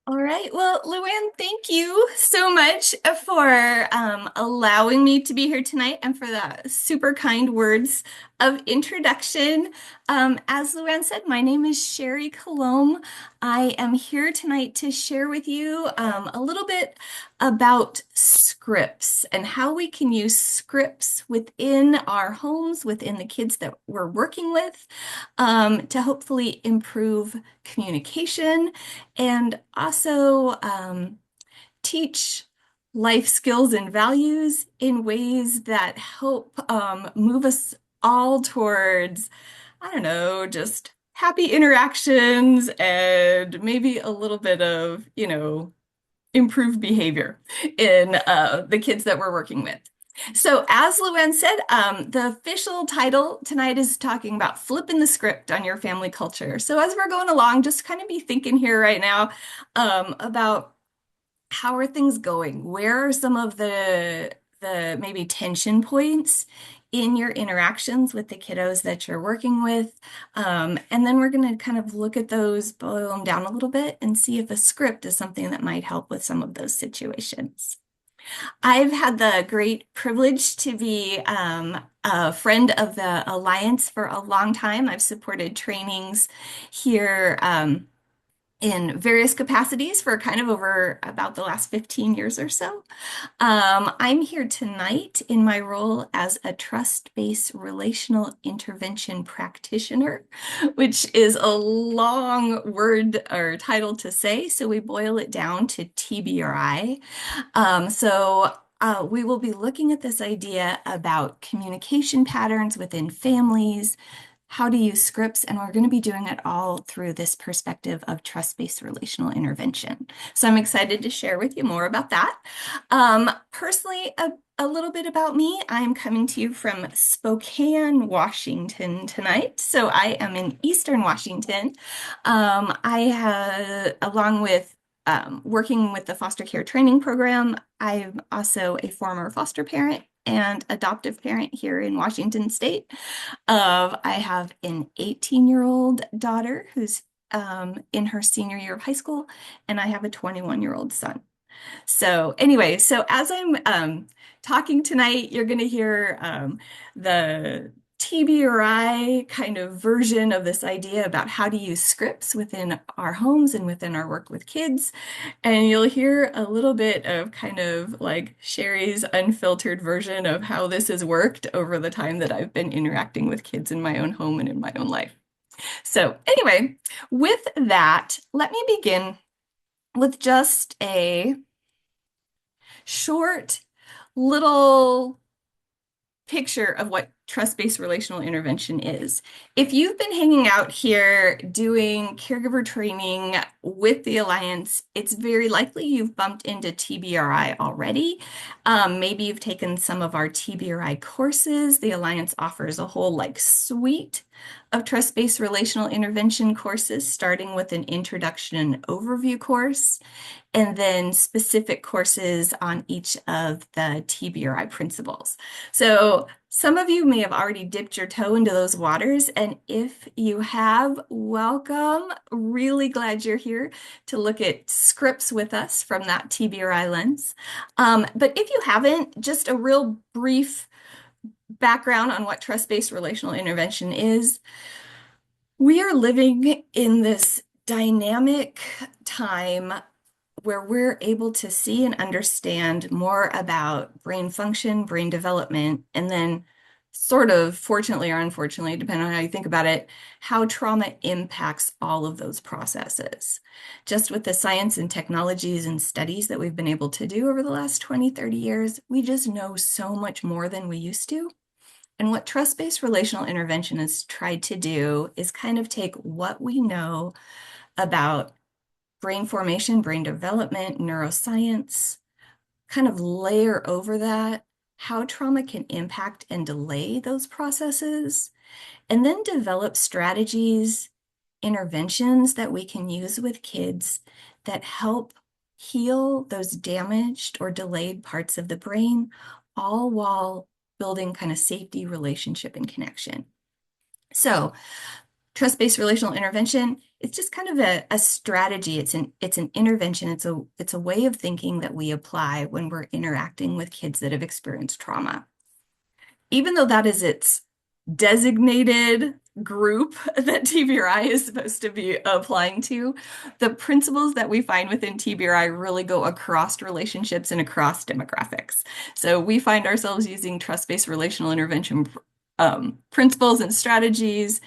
All right. Well, Luann, thank you so much for allowing me to be here tonight and for the super kind words of introduction. As Luann said, my name is Sherry Colomb. I am here tonight to share with you a little bit about scripts and how we can use scripts within our homes, within the kids that we're working with, to hopefully improve communication and also teach life skills and values in ways that help move us all towards, I don't know, just happy interactions and maybe a little bit of, improved behavior in the kids that we're working with. So, as Luann said, the official title tonight is talking about flipping the script on your family culture. So, as we're going along, just kind of be thinking here right now about how are things going? Where are some of the maybe tension points in your interactions with the kiddos that you're working with? And then we're going to kind of look at those, boil them down a little bit, and see if a script is something that might help with some of those situations. I've had the great privilege to be a friend of the Alliance for a long time. I've supported trainings here in various capacities for kind of over about the last 15 years or so. I'm here tonight in my role as a trust-based relational intervention practitioner, which is a long word or title to say, so we boil it down to TBRI. We will be looking at this idea about communication patterns within families, how to use scripts, and we're going to be doing it all through this perspective of trust-based relational intervention. So I'm excited to share with you more about that. Personally, a little bit about me. I'm coming to you from Spokane, Washington tonight. So I am in Eastern Washington. I have, along with working with the foster care training program, I'm also a former foster parent and adoptive parent here in Washington State. I have an 18-year-old daughter who's in her senior year of high school, and I have a 21-year-old son. So anyway, so as I'm talking tonight, you're going to hear the TBRI kind of version of this idea about how to use scripts within our homes and within our work with kids. And you'll hear a little bit of kind of like Sherry's unfiltered version of how this has worked over the time that I've been interacting with kids in my own home and in my own life. So anyway, with that, let me begin with just a short little picture of what trust-based relational intervention is. If you've been hanging out here doing caregiver training with the Alliance, it's very likely you've bumped into TBRI already. Maybe you've taken some of our TBRI courses. The Alliance offers a whole like suite of trust-based relational intervention courses, starting with an introduction and overview course, and then specific courses on each of the TBRI principles. So some of you may have already dipped your toe into those waters, and if you have, welcome. Really glad you're here to look at scripts with us from that TBRI lens. But if you haven't, just a real brief background on what trust-based relational intervention is. We are living in this dynamic time where we're able to see and understand more about brain function, brain development, and then sort of, fortunately or unfortunately, depending on how you think about it, how trauma impacts all of those processes. Just with the science and technologies and studies that we've been able to do over the last 20, 30 years, we just know so much more than we used to. And what trust-based relational intervention has tried to do is kind of take what we know about brain formation, brain development, neuroscience, kind of layer over that how trauma can impact and delay those processes, and then develop strategies, interventions that we can use with kids that help heal those damaged or delayed parts of the brain, all while building kind of safety, relationship, and connection. So Trust-based relational intervention, it's just kind of a strategy. It's an intervention. It's a way of thinking that we apply when we're interacting with kids that have experienced trauma. Even though that is its designated group that TBRI is supposed to be applying to, the principles that we find within TBRI really go across relationships and across demographics. So we find ourselves using trust-based relational intervention principles and strategies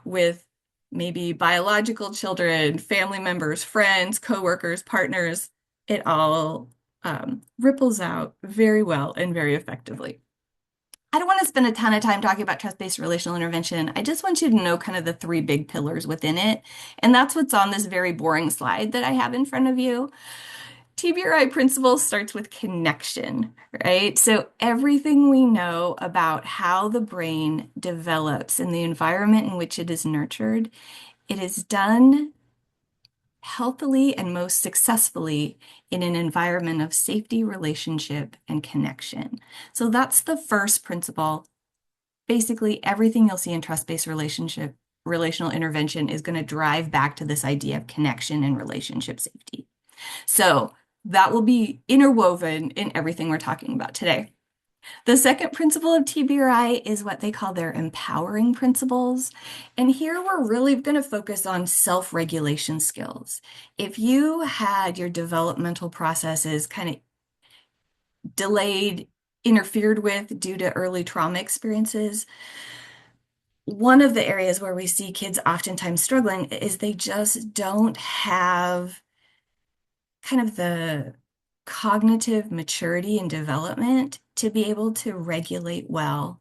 with maybe biological children, family members, friends, coworkers, partners. It all ripples out very well and very effectively. I don't want to spend a ton of time talking about trust-based relational intervention. I just want you to know kind of the three big pillars within it. And that's what's on this very boring slide that I have in front of you. TBRI principle starts with connection, right? So everything we know about how the brain develops and the environment in which it is nurtured, it is done healthily and most successfully in an environment of safety, relationship, and connection. So that's the first principle. Basically, everything you'll see in trust-based relational intervention is going to drive back to this idea of connection and relationship safety. So that will be interwoven in everything we're talking about today. The second principle of TBRI is what they call their empowering principles. And here we're really going to focus on self-regulation skills. If you had your developmental processes kind of delayed, interfered with due to early trauma experiences, one of the areas where we see kids oftentimes struggling is they just don't have kind of the cognitive maturity and development to be able to regulate well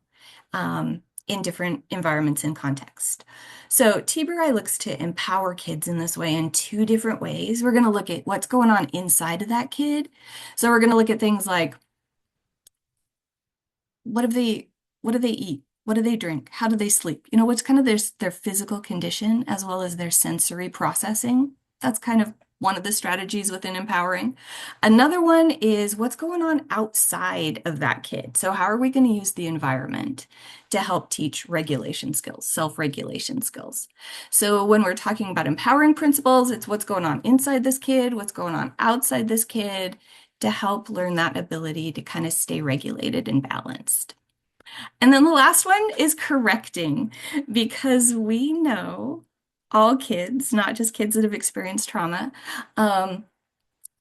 in different environments and context. So TBRI looks to empower kids in this way in two different ways. We're going to look at what's going on inside of that kid. So we're going to look at things like what do they what do they eat? What do they drink? How do they sleep? You know, what's kind of their physical condition as well as their sensory processing. That's kind of one of the strategies within empowering. Another one is what's going on outside of that kid. So how are we going to use the environment to help teach regulation skills, self-regulation skills? So when we're talking about empowering principles, it's what's going on inside this kid, what's going on outside this kid to help learn that ability to kind of stay regulated and balanced. And then the last one is correcting, because we know all kids, not just kids that have experienced trauma,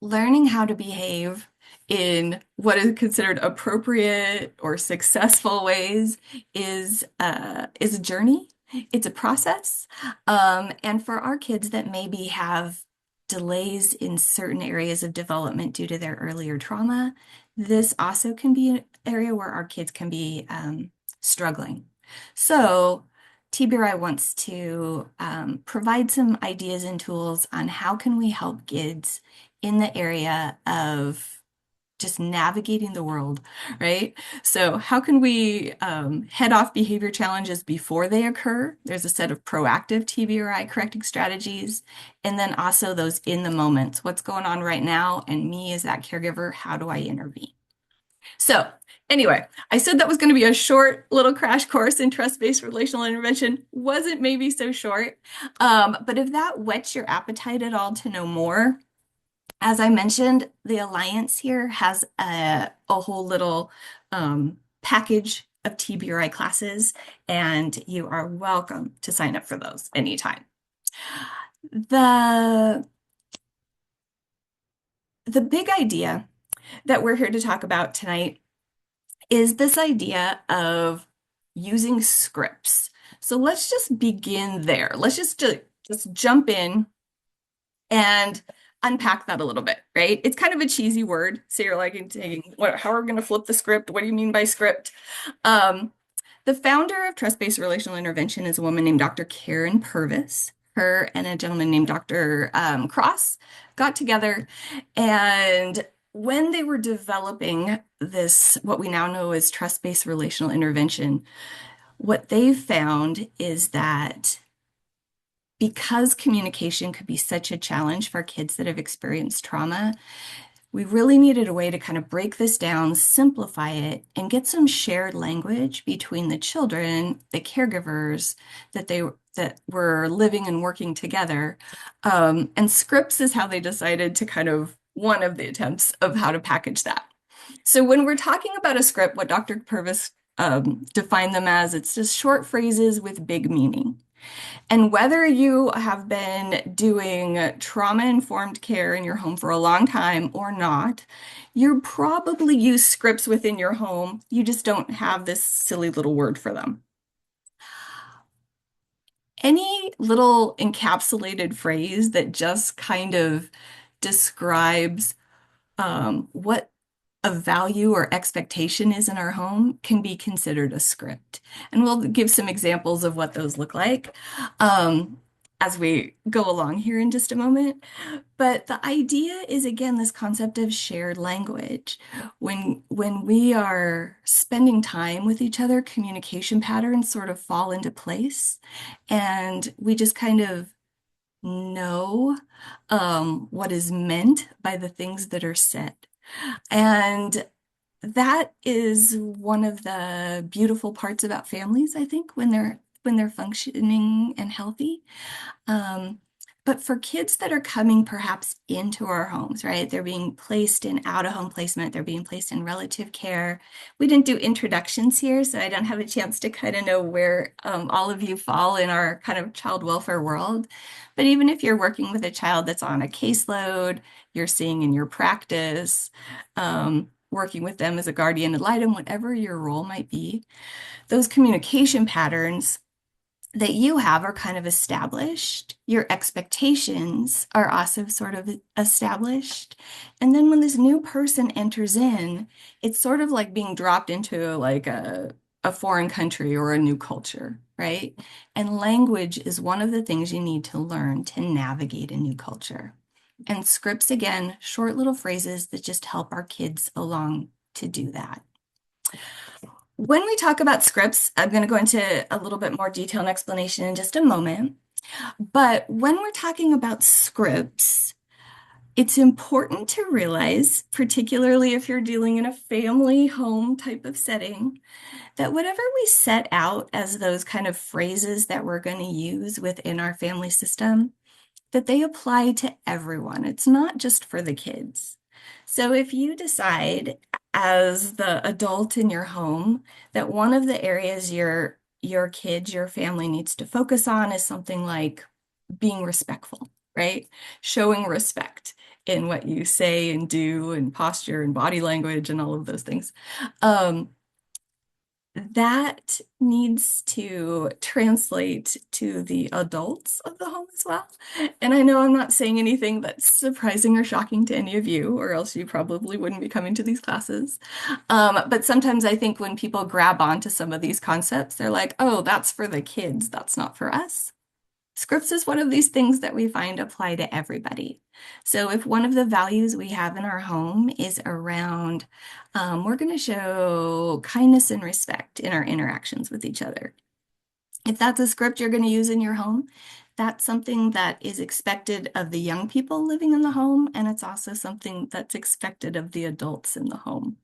learning how to behave in what is considered appropriate or successful ways is a journey. It's a process. And for our kids that maybe have delays in certain areas of development due to their earlier trauma, this also can be an area where our kids can be struggling. So TBRI wants to provide some ideas and tools on how can we help kids in the area of just navigating the world, right? So how can we head off behavior challenges before they occur? There's a set of proactive TBRI correcting strategies, and then also those in the moments. What's going on right now? And me as that caregiver, how do I intervene? So anyway, I said that was going to be a short little crash course in trust-based relational intervention. Wasn't maybe so short, but if that whets your appetite at all to know more, as I mentioned, the Alliance here has a whole little package of TBRI classes, and you are welcome to sign up for those anytime. The big idea that we're here to talk about tonight is this idea of using scripts. So let's just begin there. Let's just jump in and unpack that a little bit, right? It's kind of a cheesy word. So you're like, how are we going to flip the script? What do you mean by script? The founder of Trust-Based Relational Intervention is a woman named Dr. Karen Purvis. Her and a gentleman named Dr. Cross got together, and when they were developing this, what we now know as trust-based relational intervention, what they found is that because communication could be such a challenge for kids that have experienced trauma, we really needed a way to kind of break this down, simplify it, and get some shared language between the children, the caregivers that were living and working together. And scripts is how they decided to kind of one of the attempts of how to package that. So when we're talking about a script, what Dr. Purvis defined them as, it's just short phrases with big meaning. And whether you have been doing trauma-informed care in your home for a long time or not, you probably use scripts within your home. You just don't have this silly little word for them. Any little encapsulated phrase that just kind of describes what a value or expectation is in our home can be considered a script. And we'll give some examples of what those look like as we go along here in just a moment. But the idea is, again, this concept of shared language. When we are spending time with each other, communication patterns sort of fall into place, and we just kind of know what is meant by the things that are said. And that is one of the beautiful parts about families, I think, when they're functioning and healthy. Um, but for kids that are coming perhaps into our homes, right? They're being placed in out-of-home placement, they're being placed in relative care. We didn't do introductions here, so I don't have a chance to kind of know where all of you fall in our kind of child welfare world. But even if you're working with a child that's on a caseload, you're seeing in your practice, working with them as a guardian ad litem, whatever your role might be, those communication patterns that you have are kind of established. Your expectations are also sort of established. And then when this new person enters in, it's sort of like being dropped into like a foreign country or a new culture, right? And language is one of the things you need to learn to navigate a new culture. And scripts, again, short little phrases that just help our kids along to do that. When we talk about scripts, I'm going to go into a little bit more detail and explanation in just a moment. But when we're talking about scripts, it's important to realize, particularly if you're dealing in a family home type of setting, that whatever we set out as those kind of phrases that we're going to use within our family system, that they apply to everyone. It's not just for the kids. So if you decide as the adult in your home that one of the areas your kids, your family needs to focus on is something like being respectful, right? Showing respect in what you say and do and posture and body language and all of those things. That needs to translate to the adults of the home as well. And I know I'm not saying anything that's surprising or shocking to any of you, or else you probably wouldn't be coming to these classes. But sometimes I think when people grab onto some of these concepts, they're like, oh, that's for the kids, that's not for us. Scripts is one of these things that we find apply to everybody. So if one of the values we have in our home is around, we're going to show kindness and respect in our interactions with each other. If that's a script you're going to use in your home, that's something that is expected of the young people living in the home, and it's also something that's expected of the adults in the home.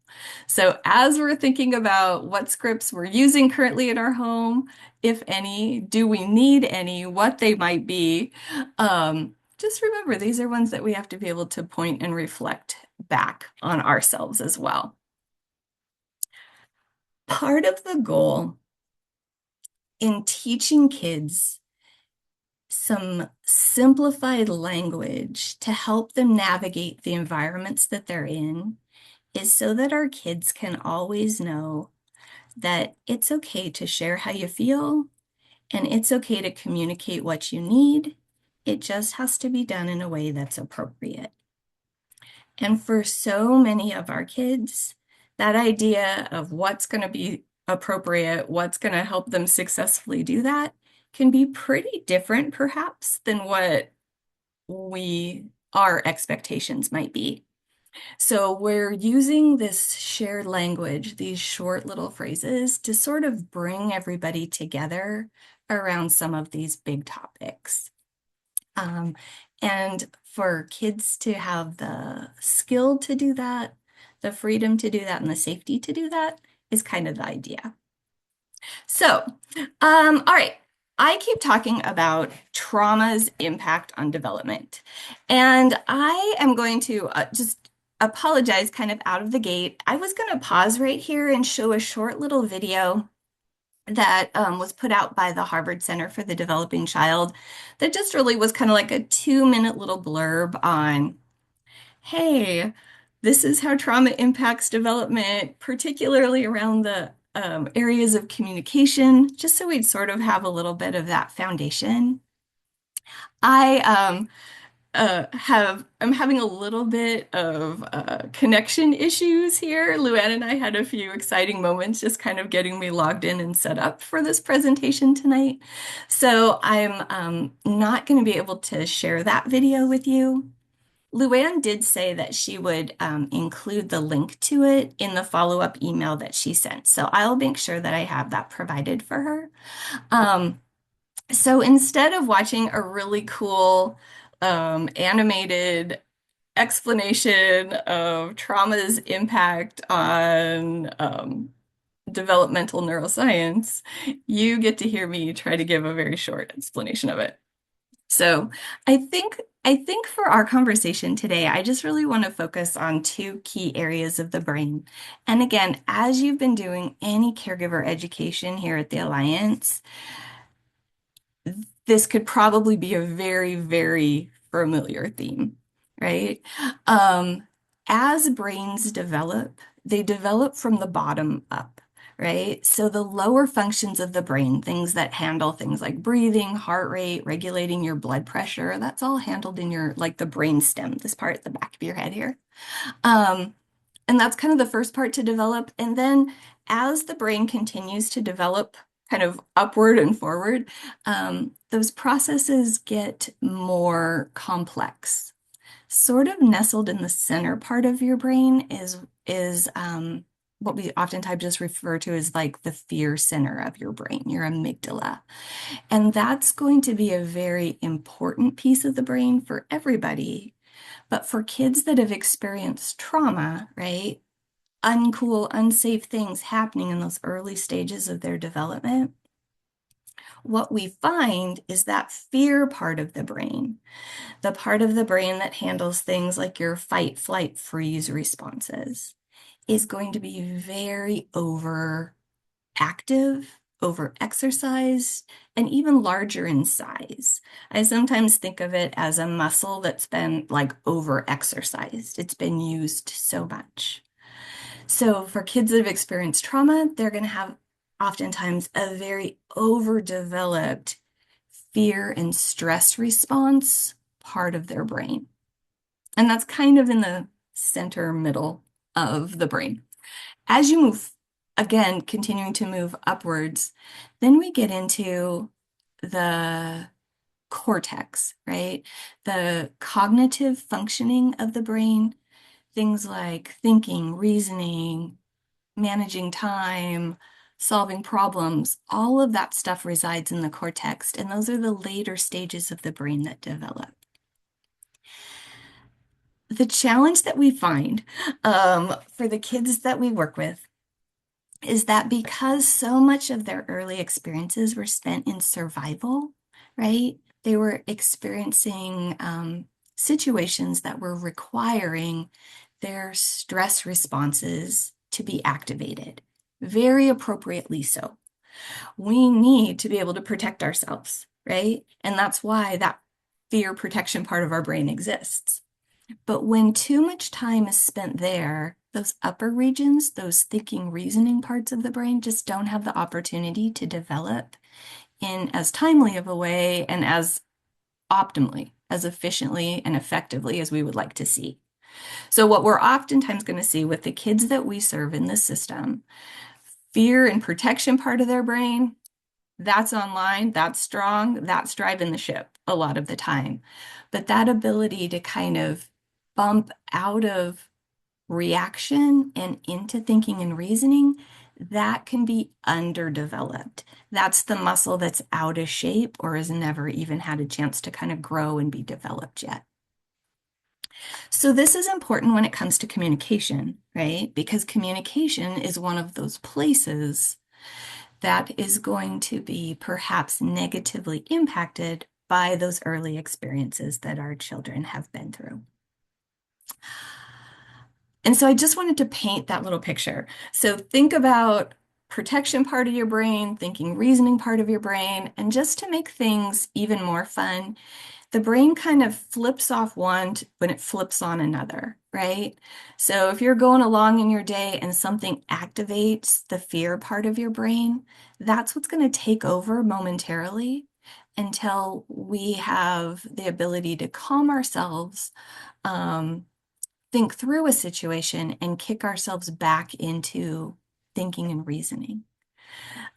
So as we're thinking about what scripts we're using currently in our home, if any, do we need any, what they might be, just remember these are ones that we have to be able to point and reflect back on ourselves as well. Part of the goal in teaching kids some simplified language to help them navigate the environments that they're in is so that our kids can always know that it's okay to share how you feel and it's okay to communicate what you need. It just has to be done in a way that's appropriate. And for so many of our kids, that idea of what's going to be appropriate, what's going to help them successfully do that, can be pretty different, perhaps, than what our expectations might be. So we're using this shared language, these short little phrases, to sort of bring everybody together around some of these big topics. And for kids to have the skill to do that, the freedom to do that, and the safety to do that is kind of the idea. So, all right. I keep talking about trauma's impact on development. And I am going to just apologize kind of out of the gate. I was going to pause right here and show a short little video that was put out by the Harvard Center for the Developing Child that just really was kind of like a 2-minute little blurb on, hey, this is how trauma impacts development, particularly around the areas of communication, just so we'd sort of have a little bit of that foundation. I I'm having a little bit of connection issues here. Luann and I had a few exciting moments just kind of getting me logged in and set up for this presentation tonight. So I'm not going to be able to share that video with you. Luann did say that she would include the link to it in the follow-up email that she sent. So I'll make sure that I have that provided for her. So instead of watching a really cool animated explanation of trauma's impact on developmental neuroscience, you get to hear me try to give a very short explanation of it. So I think for our conversation today, I just really want to focus on two key areas of the brain. And again, as you've been doing any caregiver education here at the Alliance, this could probably be a very, very familiar theme, right? Um, as brains develop, they develop from the bottom up, right? So the lower functions of the brain, things that handle things like breathing, heart rate, regulating your blood pressure, that's all handled in your, like the brain stem, this part at the back of your head here. Um, and that's kind of the first part to develop. And then as the brain continues to develop kind of upward and forward, those processes get more complex. Sort of nestled in the center part of your brain is what we oftentimes just refer to as like the fear center of your brain, your amygdala. And that's going to be a very important piece of the brain for everybody. But for kids that have experienced trauma, right? Uncool, unsafe things happening in those early stages of their development, what we find is that fear part of the brain, the part of the brain that handles things like your fight, flight, freeze responses, is going to be very overactive, over exercised, and even larger in size. I sometimes think of it as a muscle that's been like over exercised. It's been used so much. So for kids that have experienced trauma, they're going to have oftentimes a very overdeveloped fear and stress response part of their brain. And that's kind of in the center middle of the brain. As you move, again, continuing to move upwards, then we get into the cortex, right? The cognitive functioning of the brain, things like thinking, reasoning, managing time, solving problems, all of that stuff resides in the cortex, and those are the later stages of the brain that develop. The challenge that we find for the kids that we work with is that because so much of their early experiences were spent in survival, right? They were experiencing situations that were requiring their stress responses to be activated, very appropriately so. We need to be able to protect ourselves, right? And that's why that fear protection part of our brain exists. But when too much time is spent there, those upper regions, those thinking, reasoning parts of the brain just don't have the opportunity to develop in as timely of a way and as optimally, as efficiently and effectively as we would like to see. So what we're oftentimes going to see with the kids that we serve in this system, fear and protection part of their brain, that's online, that's strong, that's driving the ship a lot of the time. But that ability to kind of bump out of reaction and into thinking and reasoning, that can be underdeveloped. That's the muscle that's out of shape or has never even had a chance to kind of grow and be developed yet. So this is important when it comes to communication, right? Because communication is one of those places that is going to be perhaps negatively impacted by those early experiences that our children have been through. And so I just wanted to paint that little picture. So think about protection part of your brain, thinking reasoning part of your brain, and just to make things even more fun, the brain kind of flips off one when it flips on another, right? So if you're going along in your day and something activates the fear part of your brain, that's what's going to take over momentarily until we have the ability to calm ourselves, think through a situation, and kick ourselves back into thinking and reasoning.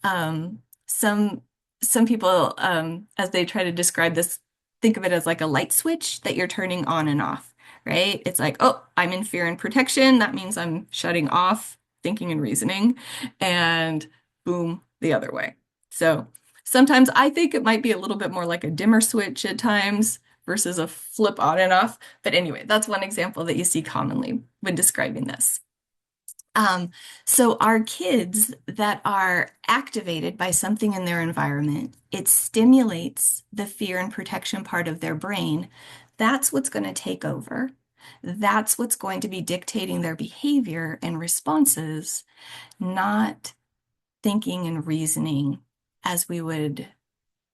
Um, some some people, as they try to describe this, think of it as like a light switch that you're turning on and off, right? It's like, oh, I'm in fear and protection. That means I'm shutting off thinking and reasoning, and boom, the other way. So sometimes I think it might be a little bit more like a dimmer switch at times versus a flip on and off. But anyway, that's one example that you see commonly when describing this. Um, so our kids that are activated by something in their environment, it stimulates the fear and protection part of their brain. That's what's going to take over. That's what's going to be dictating their behavior and responses, not thinking and reasoning as we would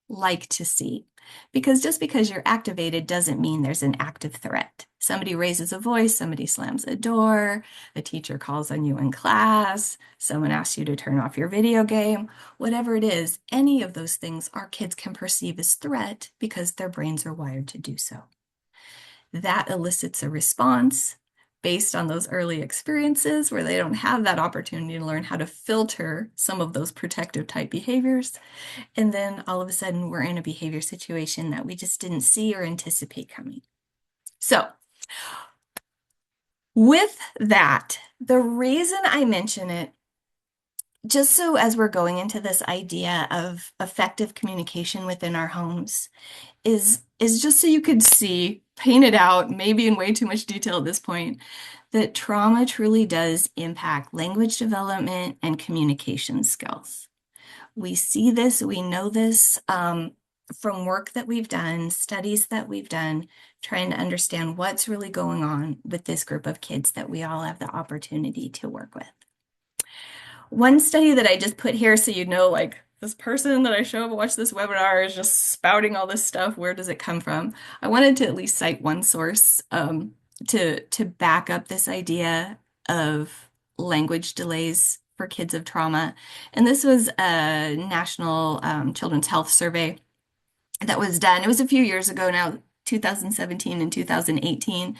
like to see. Because just because you're activated doesn't mean there's an active threat. Somebody raises a voice, somebody slams a door, a teacher calls on you in class, someone asks you to turn off your video game, whatever it is, any of those things our kids can perceive as threat because their brains are wired to do so. That elicits a response based on those early experiences where they don't have that opportunity to learn how to filter some of those protective type behaviors. And then all of a sudden, we're in a behavior situation that we just didn't see or anticipate coming. So, with that, the reason I mention it, just so as we're going into this idea of effective communication within our homes, is just so you could see, painted out, maybe in way too much detail at this point, that trauma truly does impact language development and communication skills. We see this, we know this from work that we've done, studies that we've done, trying to understand what's really going on with this group of kids that we all have the opportunity to work with. One study that I just put here so you know, like, this person that I show up and watch this webinar is just spouting all this stuff. Where does it come from? I wanted to at least cite one source to back up this idea of language delays for kids of trauma. And this was a national children's health survey that was done. It was a few years ago now, 2017 and 2018.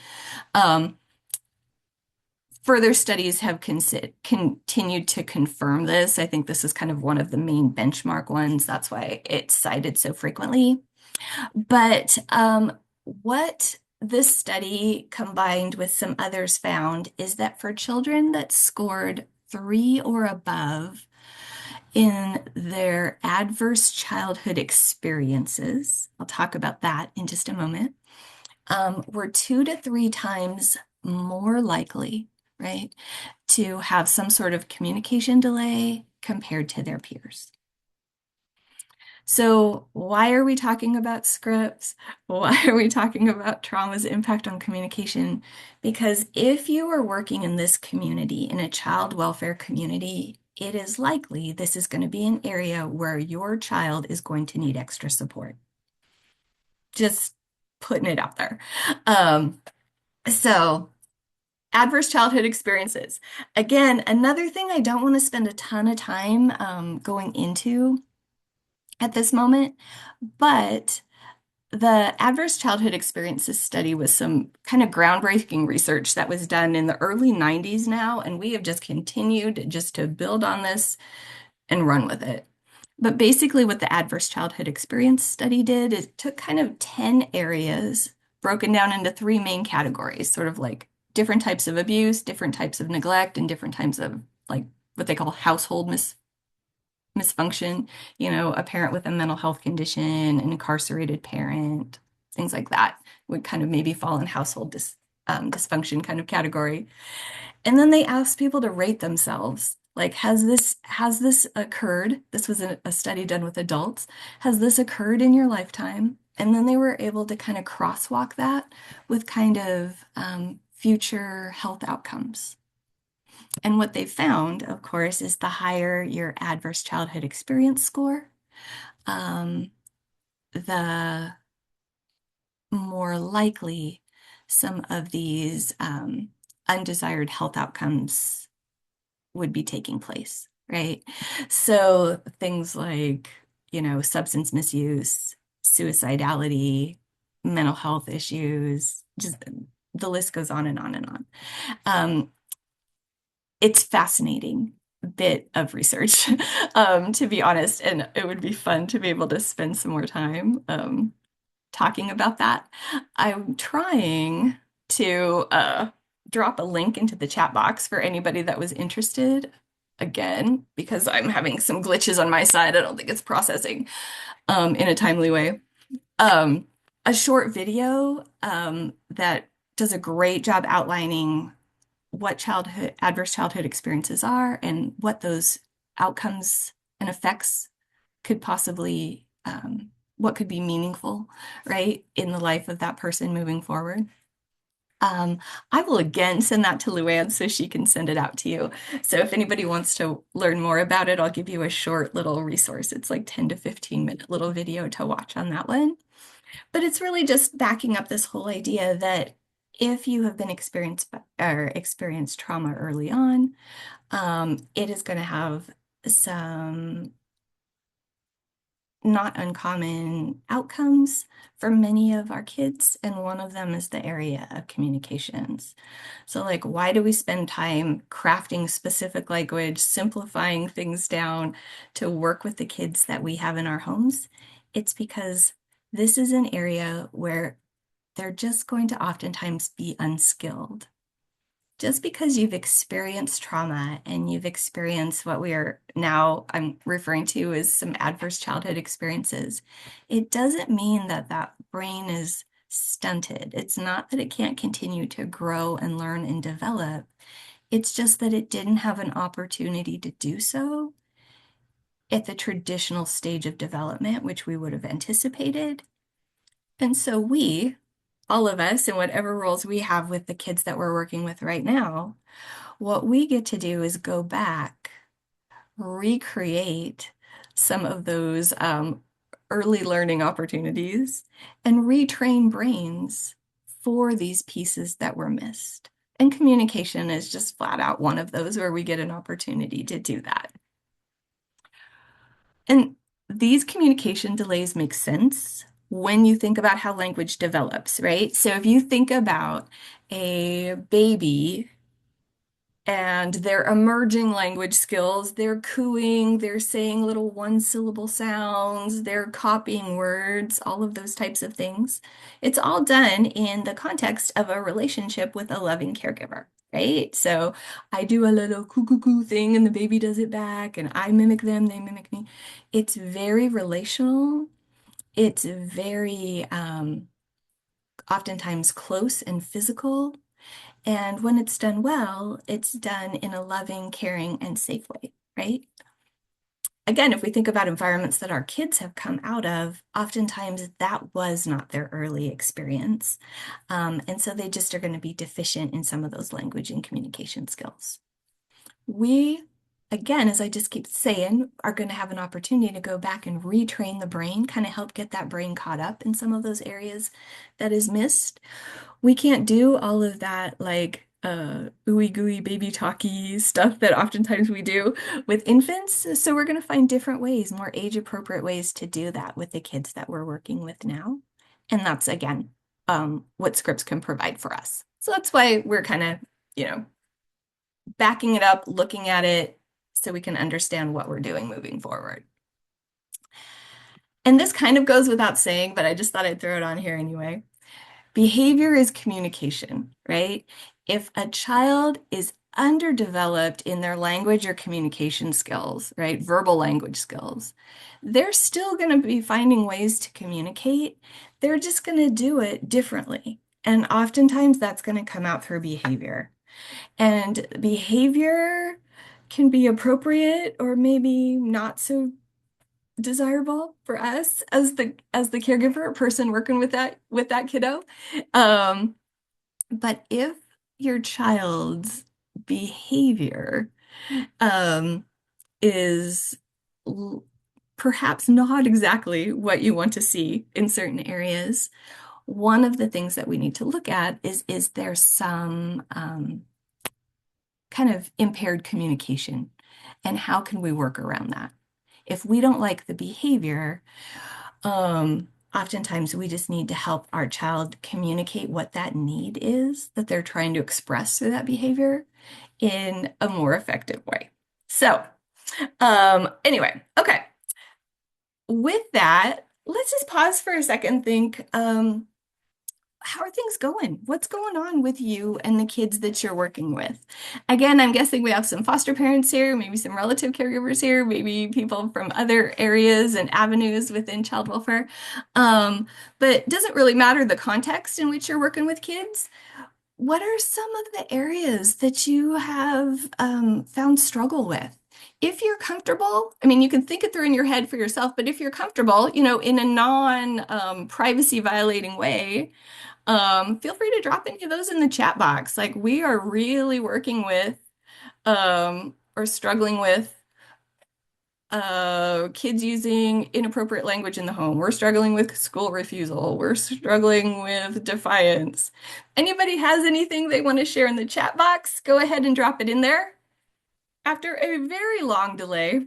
Further studies have continued to confirm this. I think this is kind of one of the main benchmark ones. That's why it's cited so frequently. But what this study combined with some others found is that for children that scored 3 or above in their adverse childhood experiences, I'll talk about that in just a moment, were 2 to 3 times more likely, right, to have some sort of communication delay compared to their peers. So why are we talking about scripts? Why are we talking about trauma's impact on communication? Because if you are working in this community, in a child welfare community, it is likely this is going to be an area where your child is going to need extra support. Just putting it out there. So adverse childhood experiences. Again, another thing I don't want to spend a ton of time going into at this moment, but the adverse childhood experiences study was some kind of groundbreaking research that was done in the early 90s now, and we have just continued just to build on this and run with it. But basically what the adverse childhood experience study did is it took kind of 10 areas broken down into 3 main categories, sort of like different types of abuse, different types of neglect, and different types of like what they call household misfunction, a parent with a mental health condition, an incarcerated parent, things like that would kind of maybe fall in household dysfunction kind of category. And then they asked people to rate themselves. Like, has this occurred? This was a study done with adults. Has this occurred in your lifetime? And then they were able to kind of crosswalk that with kind of future health outcomes. And what they found, of course, is the higher your adverse childhood experience score, um, the more likely some of these undesired health outcomes would be taking place, right? So things like, substance misuse, suicidality, mental health issues, just the list goes on and on and on. It's fascinating bit of research, to be honest, and it would be fun to be able to spend some more time talking about that. I'm trying to drop a link into the chat box for anybody that was interested. Again, because I'm having some glitches on my side. I don't think it's processing in a timely way. A short video that does a great job outlining what adverse childhood experiences are and what those outcomes and effects could possibly, what could be meaningful, right, in the life of that person moving forward. I will again send that to Luann so she can send it out to you. So if anybody wants to learn more about it, I'll give you a short little resource. It's like 10 to 15-minute little video to watch on that one. But it's really just backing up this whole idea that if you have been experienced trauma early on, it is going to have some not uncommon outcomes for many of our kids, and one of them is the area of communications. So like, why do we spend time crafting specific language, simplifying things down to work with the kids that we have in our homes? It's because this is an area where they're just going to oftentimes be unskilled. Just because you've experienced trauma and you've experienced what I'm referring to as some adverse childhood experiences, it doesn't mean that that brain is stunted. It's not that it can't continue to grow and learn and develop. It's just that it didn't have an opportunity to do so at the traditional stage of development, which we would have anticipated. And so all of us, in whatever roles we have with the kids that we're working with right now, what we get to do is go back, recreate some of those early learning opportunities, and retrain brains for these pieces that were missed. And communication is just flat out one of those where we get an opportunity to do that. And these communication delays make sense when you think about how language develops, right? So if you think about a baby and their emerging language skills, they're cooing, they're saying little one-syllable sounds, they're copying words, all of those types of things. It's all done in the context of a relationship with a loving caregiver, right? So I do a little coo coo coo thing and the baby does it back, and I mimic them, they mimic me. It's very relational. It's very oftentimes close and physical. And when it's done well, it's done in a loving, caring, and safe way, right? Again, if we think about environments that our kids have come out of, oftentimes that was not their early experience. And so they just are going to be deficient in some of those language and communication skills. We, again, as I just keep saying, are going to have an opportunity to go back and retrain the brain, kind of help get that brain caught up in some of those areas that is missed. We can't do all of that like ooey gooey baby talky stuff that oftentimes we do with infants. So we're going to find different ways, more age appropriate ways to do that with the kids that we're working with now. And that's again what scripts can provide for us. So that's why we're kind of, backing it up, looking at it so we can understand what we're doing moving forward. And this kind of goes without saying, but I just thought I'd throw it on here anyway. Behavior is communication, right? If a child is underdeveloped in their language or communication skills, right? Verbal language skills. They're still going to be finding ways to communicate. They're just going to do it differently. And oftentimes that's going to come out through behavior. And behavior can be appropriate or maybe not so desirable for us as the caregiver or person working with that kiddo. Um, but if your child's behavior um, is l- perhaps not exactly what you want to see in certain areas, one of the things that we need to look at is there some kind of impaired communication, and how can we work around that? If we don't like the behavior, oftentimes we just need to help our child communicate what that need is that they're trying to express through that behavior in a more effective way. So, anyway, okay. With that, let's just pause for a second, think, how are things going? What's going on with you and the kids that you're working with? Again, I'm guessing we have some foster parents here, maybe some relative caregivers here, maybe people from other areas and avenues within child welfare. But it doesn't really matter the context in which you're working with kids. What are some of the areas that you have found struggle with? If you're comfortable, I mean, you can think it through in your head for yourself, but if you're comfortable, in a non privacy violating way, feel free to drop any of those in the chat box. Like we are really working with or struggling with kids using inappropriate language in the home. We're struggling with school refusal. We're struggling with defiance. Anybody has anything they want to share in the chat box, go ahead and drop it in there. After a very long delay,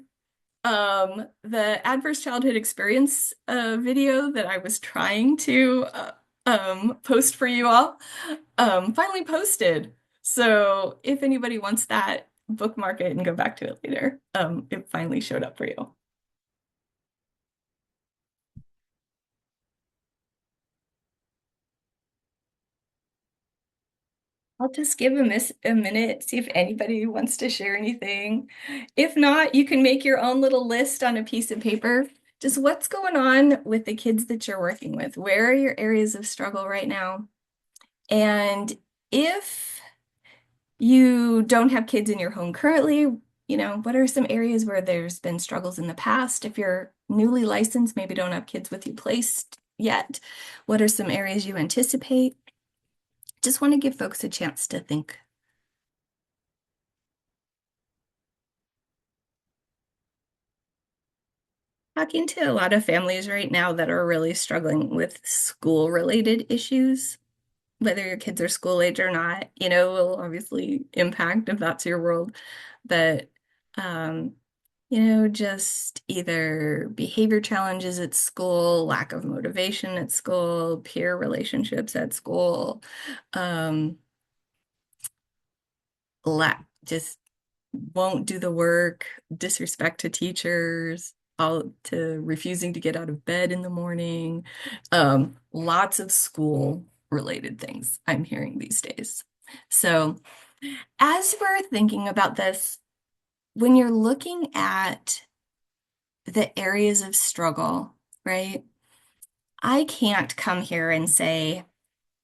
the adverse childhood experience video that I was trying to post for you all finally posted. So if anybody wants that, bookmark it and go back to it later. It finally showed up for you. I'll just give a minute, see if anybody wants to share anything. If not, you can make your own little list on a piece of paper. Just what's going on with the kids that you're working with? Where are your areas of struggle right now? And if you don't have kids in your home currently, what are some areas where there's been struggles in the past? If you're newly licensed, maybe don't have kids with you placed yet, what are some areas you anticipate? Just want to give folks a chance to think. Talking to a lot of families right now that are really struggling with school-related issues, whether your kids are school age or not, will obviously impact if that's your world. But just either behavior challenges at school, lack of motivation at school, peer relationships at school, just won't do the work, disrespect to teachers, all to refusing to get out of bed in the morning. Lots of school related things I'm hearing these days. So as we're thinking about this, when you're looking at the areas of struggle, right? I can't come here and say,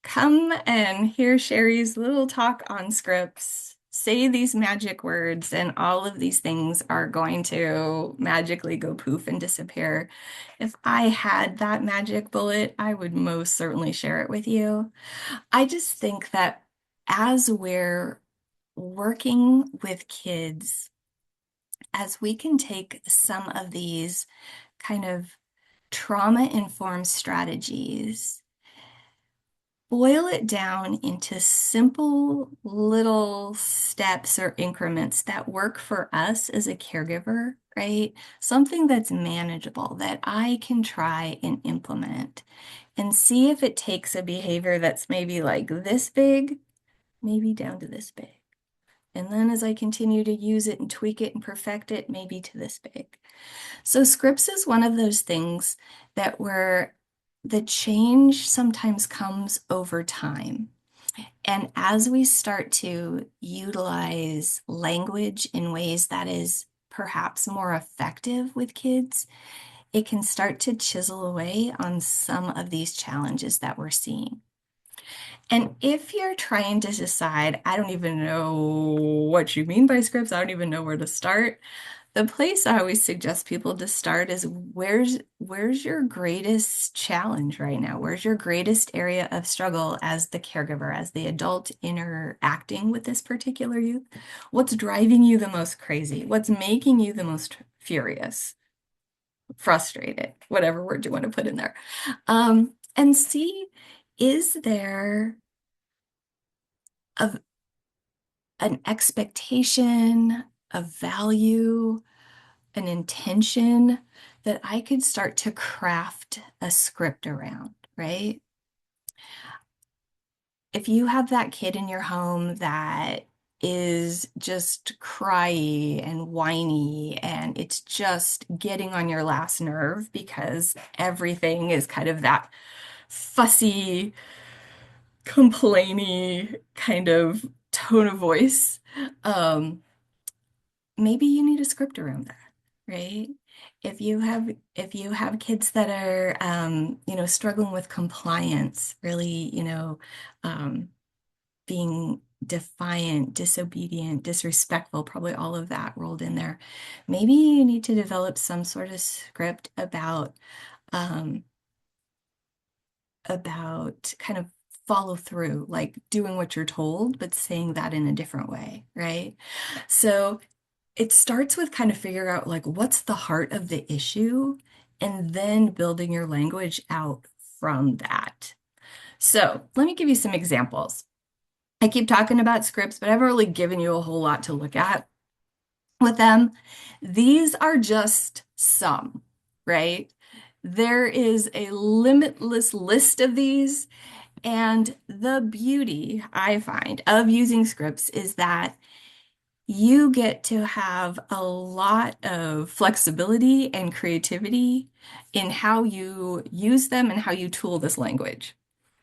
come and hear Sherry's little talk on scripts, say these magic words, and all of these things are going to magically go poof and disappear. If I had that magic bullet, I would most certainly share it with you. I just think that as we're working with kids, as we can take some of these kind of trauma-informed strategies, boil it down into simple little steps or increments that work for us as a caregiver, right? Something that's manageable that I can try and implement and see if it takes a behavior that's maybe like this big, maybe down to this big. And then as I continue to use it and tweak it and perfect it, maybe to this big. So scripts is one of those things that where the change sometimes comes over time. And as we start to utilize language in ways that is perhaps more effective with kids, it can start to chisel away on some of these challenges that we're seeing. And if you're trying to decide, I don't even know what you mean by scripts, I don't even know where to start, the place I always suggest people to start is where's your greatest challenge right now? Where's your greatest area of struggle as the caregiver, as the adult interacting with this particular youth? What's driving you the most crazy? What's making you the most furious, frustrated, whatever word you want to put in there? And see, is there a, an expectation, a value, an intention that I could start to craft a script around, right? If you have that kid in your home that is just cryy and whiny and it's just getting on your last nerve because everything is kind of that fussy, complainy kind of tone of voice, um, maybe you need a script around that, right? If you have kids that are struggling with compliance, really, um, being defiant, disobedient, disrespectful, probably all of that rolled in there. Maybe you need to develop some sort of script um, about kind of follow through, like doing what you're told, but saying that in a different way, right? So it starts with kind of figuring out like what's the heart of the issue and then building your language out from that. So let me give you some examples. I keep talking about scripts, but I haven't really given you a whole lot to look at with them. These are just some, right? There is a limitless list of these. And the beauty I find of using scripts is that you get to have a lot of flexibility and creativity in how you use them and how you tool this language.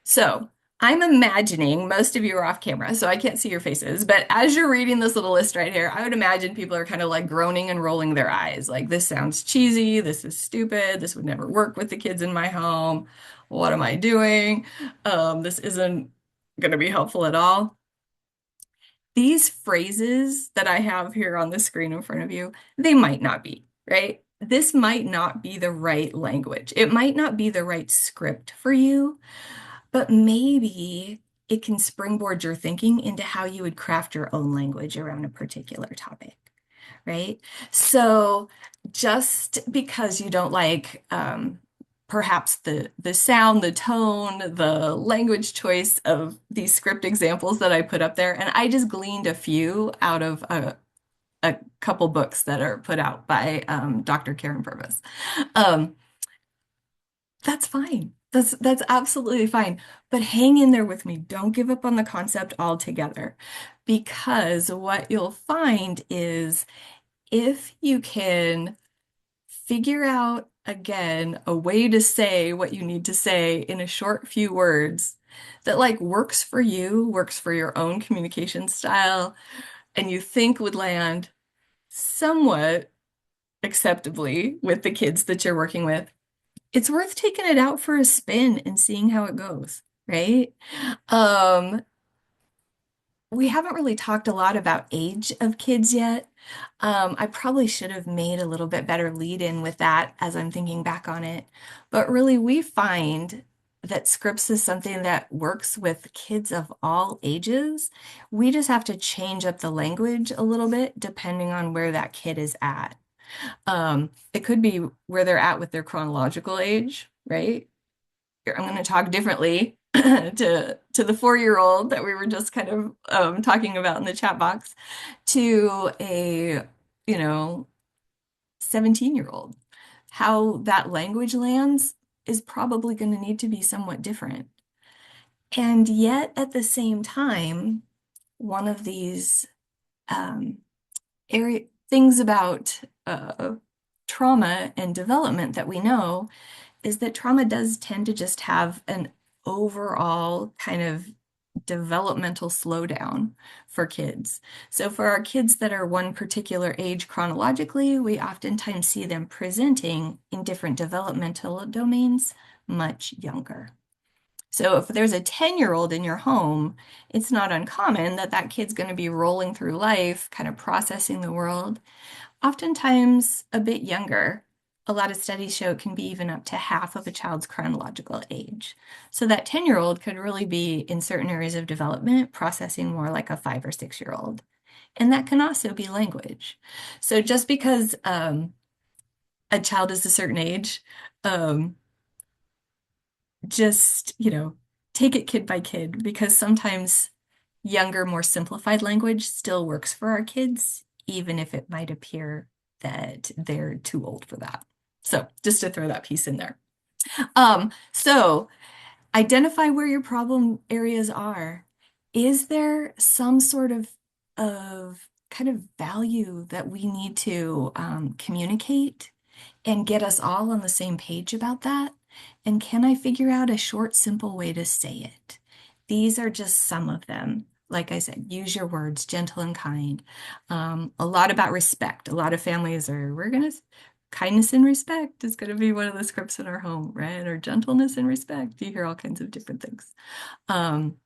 So I'm imagining most of you are off camera, so I can't see your faces, but as you're reading this little list right here, I would imagine people are kind of like groaning and rolling their eyes. Like, this sounds cheesy, this is stupid, this would never work with the kids in my home. What am I doing? This isn't going to be helpful at all. These phrases that I have here on the screen in front of you, they might not be, right? This might not be the right language. It might not be the right script for you, but maybe it can springboard your thinking into how you would craft your own language around a particular topic, right? So just because you don't like perhaps the sound, the tone, the language choice of these script examples that I put up there, and I just gleaned a few out of a couple books that are put out by Dr. Karen Purvis. Um, that's fine. That's absolutely fine. But hang in there with me. Don't give up on the concept altogether. Because what you'll find is if you can figure out again a way to say what you need to say in a short few words that like works for you, works for your own communication style, and you think would land somewhat acceptably with the kids that you're working with, it's worth taking it out for a spin and seeing how it goes, right? Um, we haven't really talked a lot about age of kids yet. I probably should have made a little bit better lead in with that as I'm thinking back on it. But really, we find that scripts is something that works with kids of all ages. We just have to change up the language a little bit depending on where that kid is at. It could be where they're at with their chronological age, right? I'm going to talk differently to the 4-year-old that we were just kind of talking about in the chat box to a, 17-year-old. How that language lands is probably going to need to be somewhat different. And yet, at the same time, one of these um, area things about trauma and development that we know is that trauma does tend to just have an overall kind of developmental slowdown for kids. So for our kids that are one particular age chronologically, we oftentimes see them presenting in different developmental domains much younger. So if there's a 10-year-old in your home, it's not uncommon that that kid's going to be rolling through life, kind of processing the world, oftentimes a bit younger. A lot of studies show it can be even up to half of a child's chronological age. So that 10-year-old could really be in certain areas of development processing more like a 5 or 6-year-old. And that can also be language. So just because a child is a certain age, um, just, take it kid by kid because sometimes younger, more simplified language still works for our kids, even if it might appear that they're too old for that. So just to throw that piece in there. So identify where your problem areas are. Is there some sort of kind of value that we need to communicate and get us all on the same page about that? And can I figure out a short, simple way to say it? These are just some of them. Like I said, use your words, gentle and kind. A lot about respect. A lot of families are, kindness and respect is going to be one of the scripts in our home, right? Or gentleness and respect. You hear all kinds of different things. Um,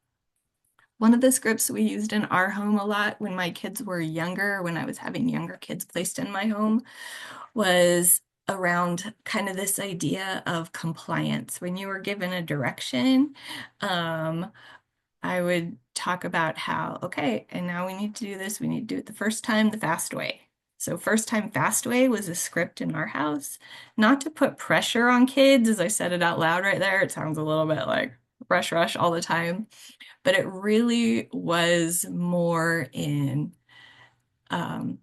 One of the scripts we used in our home a lot when my kids were younger, when I was having younger kids placed in my home, was around kind of this idea of compliance. When you were given a direction, I would talk about how, okay, and now we need to do this. We need to do it the first time the fast way. So first time fast way was a script in our house, not to put pressure on kids, as I said it out loud right there. It sounds a little bit like rush, rush all the time, but it really was more in um,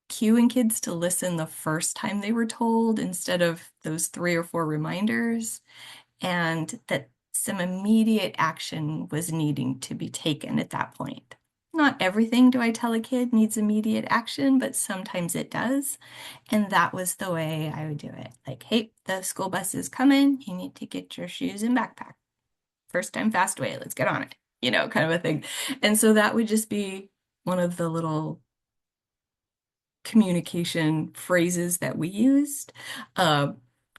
cueing kids to listen the first time they were told instead of those 3 or 4 reminders, and that some immediate action was needing to be taken at that point. Not everything, do I tell a kid, needs immediate action, but sometimes it does. And that was the way I would do it. Like, hey, the school bus is coming. You need to get your shoes and backpack. First time fast way, let's get on it, kind of a thing. And so that would just be one of the little communication phrases that we used. Uh,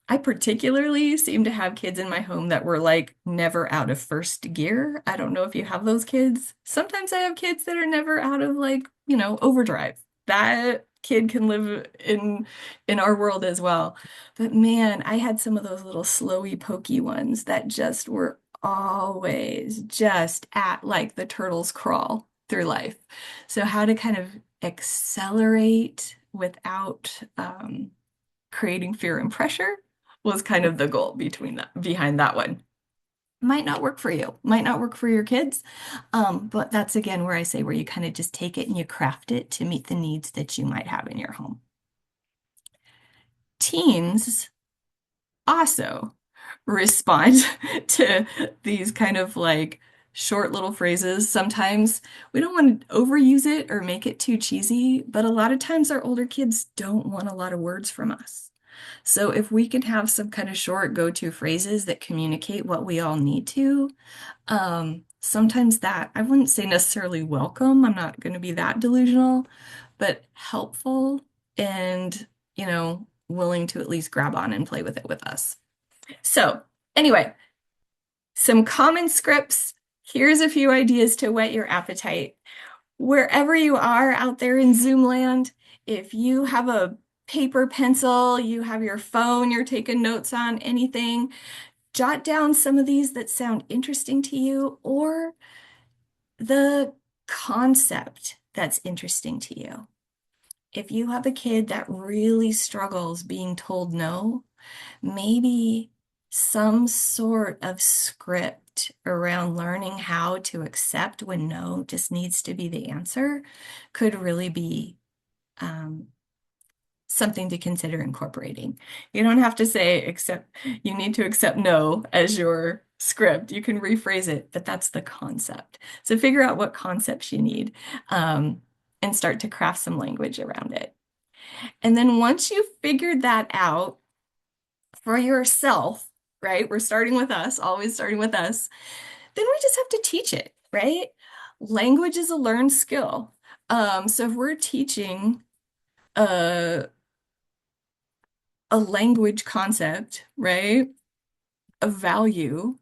I particularly seem to have kids in my home that were like never out of first gear. I don't know if you have those kids. Sometimes I have kids that are never out of like, overdrive. That kid can live in our world as well. But man, I had some of those little slowy pokey ones that just were always just at like the turtles crawl through life. So how to kind of accelerate without creating fear and pressure was kind of the goal behind that one. Might not work for you, might not work for your kids, but that's again where I say where you kind of just take it and you craft it to meet the needs that you might have in your home. Teens also respond to these kind of like short little phrases. Sometimes we don't want to overuse it or make it too cheesy, but a lot of times our older kids don't want a lot of words from us. So if we can have some kind of short go-to phrases that communicate what we all need to, sometimes that, I wouldn't say necessarily welcome, I'm not going to be that delusional, but helpful and, willing to at least grab on and play with it with us. So anyway, some common scripts. Here's a few ideas to whet your appetite. Wherever you are out there in Zoom land, if you have a paper, pencil, you have your phone, you're taking notes on anything, jot down some of these that sound interesting to you or the concept that's interesting to you. If you have a kid that really struggles being told no, maybe some sort of script around learning how to accept when no just needs to be the answer could really be something to consider incorporating. You don't have to say accept, you need to accept no as your script. You can rephrase it, but that's the concept. So figure out what concepts you need and start to craft some language around it. And then once you've figured that out for yourself, right? We're starting with us, always starting with us. then we just have to teach it, right? Language is a learned skill. So if we're teaching a, a language concept, right, a value,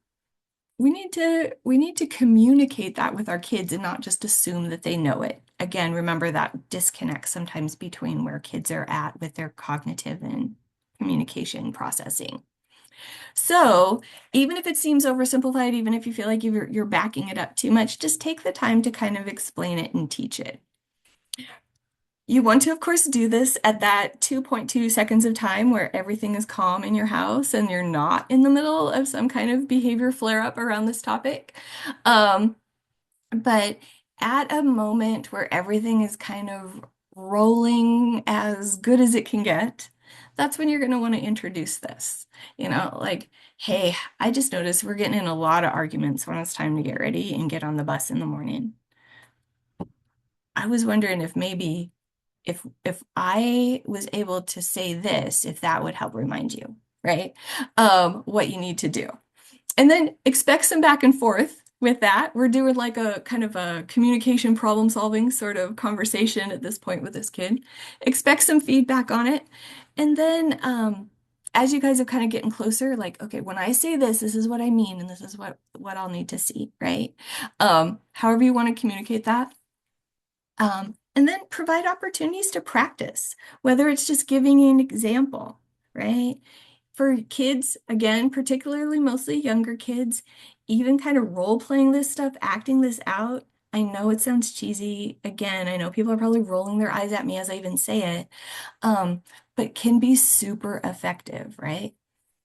we need to communicate that with our kids and not just assume that they know it. Again, remember that disconnect sometimes between where kids are at with their cognitive and communication processing. So, even if it seems oversimplified, even if you feel like you're backing it up too much, just take the time to kind of explain it and teach it. You want to, of course, do this at that 2.2 seconds of time where everything is calm in your house and you're not in the middle of some kind of behavior flare-up around this topic. Um, but at a moment where everything is kind of rolling as good as it can get, that's when you're going to want to introduce this. Like, hey, I just noticed we're getting in a lot of arguments when it's time to get ready and get on the bus in the morning. I was wondering if maybe if I was able to say this, if that would help remind you, right? What you need to do. And then expect some back and forth with that. We're doing like a kind of a communication problem solving sort of conversation at this point with this kid. Expect some feedback on it. And then as you guys are kind of getting closer, like, okay, when I say this, this is what I mean, and this is what I'll need to see, right? However you want to communicate that. And then provide opportunities to practice, whether it's just giving you an example, right? For kids, again, particularly mostly younger kids, even kind of role playing this stuff, acting this out. I know it sounds cheesy. Again, I know people are probably rolling their eyes at me as I even say it, but can be super effective, right?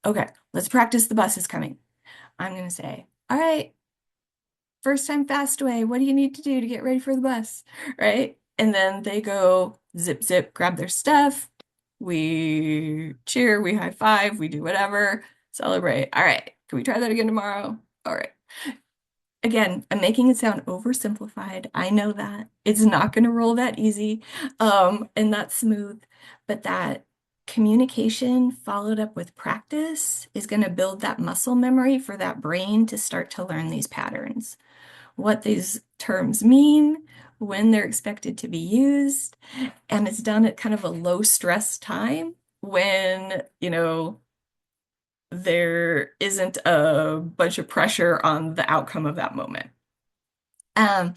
Okay, let's practice the bus is coming. I'm going to say, all right, first time fastaway, what do you need to do to get ready for the bus? Right? And then they go zip, zip, grab their stuff. We cheer, we high five, we do whatever, celebrate. All right, can we try that again tomorrow? All right. Again, I'm making it sound oversimplified. I know that. It's not going to roll that easy, and that's smooth, but that communication followed up with practice is going to build that muscle memory for that brain to start to learn these patterns, what these terms mean, when they're expected to be used, and it's done at kind of a low stress time when, there isn't a bunch of pressure on the outcome of that moment. Um,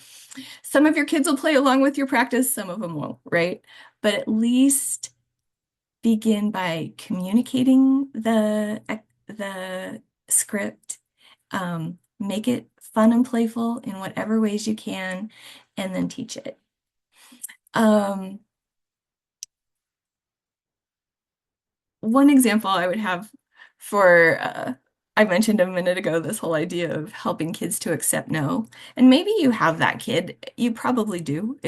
some of your kids will play along with your practice, some of them won't, right? But at least begin by communicating the script. Make it fun and playful in whatever ways you can, and then teach it. Um, One example I would have for, I mentioned a minute ago, this whole idea of helping kids to accept no. And maybe you have that kid. You probably do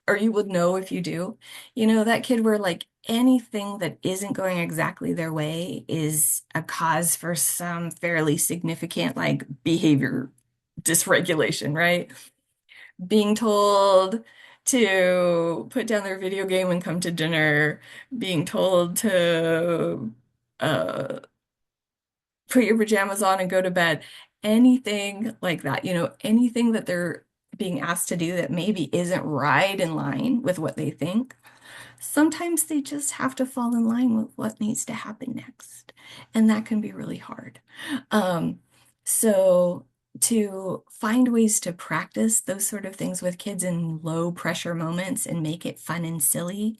or you would know if you do. That kid where like anything that isn't going exactly their way is a cause for some fairly significant like behavior dysregulation, right? Being told to put down their video game and come to dinner, being told to uh, put your pajamas on and go to bed, anything like that, anything that they're being asked to do that maybe isn't right in line with what they think. Sometimes they just have to fall in line with what needs to happen next. And that can be really hard. Um, so to find ways to practice those sort of things with kids in low pressure moments and make it fun and silly,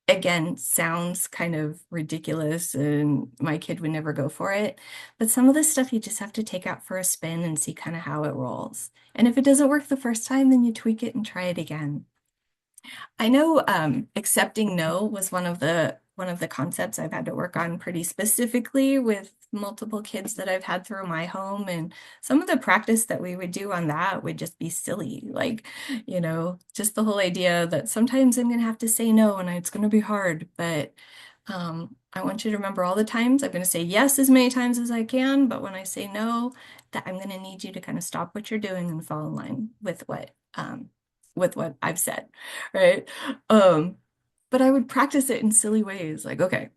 again, sounds kind of ridiculous and my kid would never go for it. But some of this stuff you just have to take out for a spin and see kind of how it rolls. And if it doesn't work the first time, then you tweak it and try it again. I know accepting no was one of the concepts I've had to work on pretty specifically with multiple kids that I've had through my home. And some of the practice that we would do on that would just be silly. Like, just the whole idea that sometimes I'm going to have to say no and it's going to be hard. But I want you to remember all the times I'm going to say yes as many times as I can. But when I say no, that I'm going to need you to kind of stop what you're doing and fall in line with what I've said, right? Um, but I would practice it in silly ways, like, okay,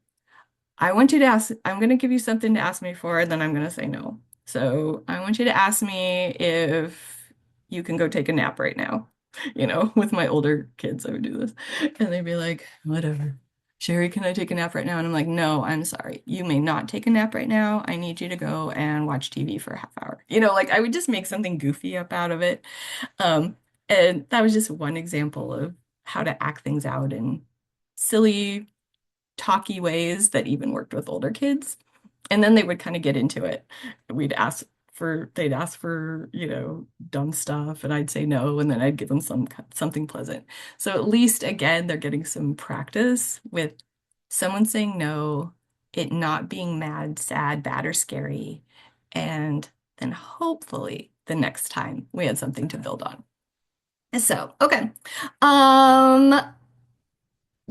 I want you to ask, I'm going to give you something to ask me for, and then I'm going to say no. So I want you to ask me if you can go take a nap right now. With my older kids, I would do this. And they'd be like, whatever. Sherry, can I take a nap right now? And I'm like, no, I'm sorry. You may not take a nap right now. I need you to go and watch TV for a half hour. Like I would just make something goofy up out of it. Um, and that was just one example of how to act things out in silly, talky ways that even worked with older kids. And then they would kind of get into it. They'd ask for, dumb stuff, and I'd say no, and then I'd give them something pleasant. So at least again, they're getting some practice with someone saying no, it not being mad, sad, bad, or scary. And then hopefully the next time we had something to build on. So, okay. Um,